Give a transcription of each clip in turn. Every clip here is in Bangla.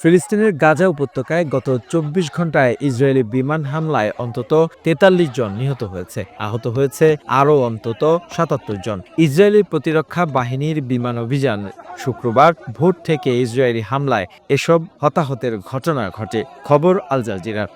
ফিলিস্তিনের গাজা উপত্যকায় গত ২৪ ঘন্টায় ইসরায়েলি বিমান হামলায় অন্তত ৪৩ জন নিহত হয়েছে। আহত হয়েছে আরও অন্তত ৭৭ জন। ইসরায়েলি প্রতিরক্ষা বাহিনীর বিমান অভিযান শুক্রবার ভোর থেকে ইসরায়েলি হামলায় এসব হতাহতের ঘটনা ঘটে। খবর আল জাজিরার।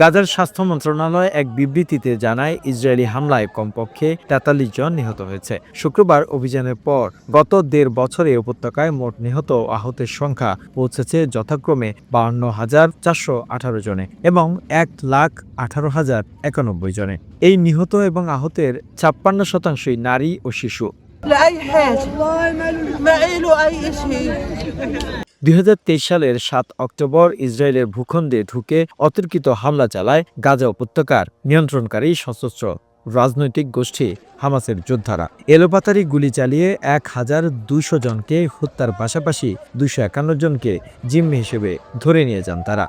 গাজার স্বাস্থ্য মন্ত্রণালয় এক বিবৃতিতে জানায়, ইসরায়েলি হামলায় কমপক্ষে ৪৩ জন নিহত হয়েছে। শুক্রবার অভিযানের পর গত ১.৫ বছরে উপত্যকায় মোট নিহত ও আহতের সংখ্যা পৌঁছেছে যথাক্রমে ৫২,৪১৮ জনে এবং ১,১৮,০৯১ জনে। এই নিহত এবং আহতের ৫৬% নারী ও শিশু। ২০২৩ সালের ৭ অক্টোবর ইসরায়েলের ভূখণ্ডে ঢুকে অতর্কিত হামলা চালায় গাজা উপত্যকার নিয়ন্ত্রণকারী সশস্ত্র রাজনৈতিক গোষ্ঠী হামাসের যোদ্ধারা। এলোপাতাড়ি গুলি চালিয়ে ১,২০০ জনকে হত্যার পাশাপাশি ২৫১ জনকে জিম্মি হিসেবে ধরে নিয়ে যান তারা।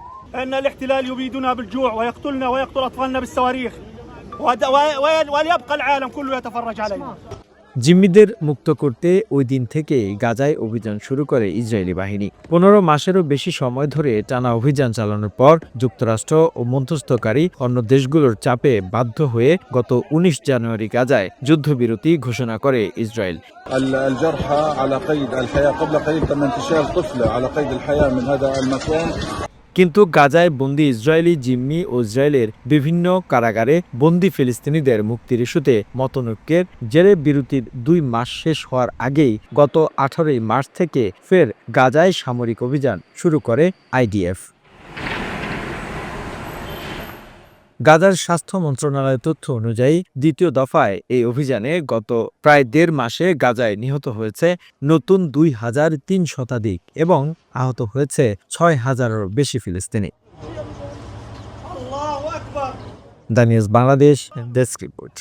জিম্মিদের মুক্ত করতে ওই দিন থেকেই গাজায় অভিযান শুরু করে ইসরায়েলি বাহিনী। ১৫ মাসেরও বেশি সময় ধরে টানা অভিযান চালানোর পর যুক্তরাষ্ট্র ও মধ্যস্থকারী অন্য দেশগুলোর চাপে বাধ্য হয়ে গত ১৯ জানুয়ারি গাজায় যুদ্ধবিরতি ঘোষণা করে ইসরায়েল। কিন্তু গাজায় বন্দী ইসরায়েলি জিম্মি ও ইসরায়েলের বিভিন্ন কারাগারে বন্দী ফিলিস্তিনিদের মুক্তির ইস্যুতে মতনৈক্যের জেরে বিরতির ২ মাস শেষ হওয়ার আগেই গত ১৮ মার্চ থেকে ফের গাজায় সামরিক অভিযান শুরু করে আইডিএফ। গাজার স্বাস্থ্য মন্ত্রণালয়ের তথ্য অনুযায়ী দ্বিতীয় দফায় এই অভিযানে গত প্রায় ১.৫ মাসে গাজায় নিহত হয়েছে নতুন ২,৩০০ শতাধিক এবং আহত হয়েছে ৬,০০০-এরও বেশি ফিলিস্তিনি। The news Bangladesh desk report.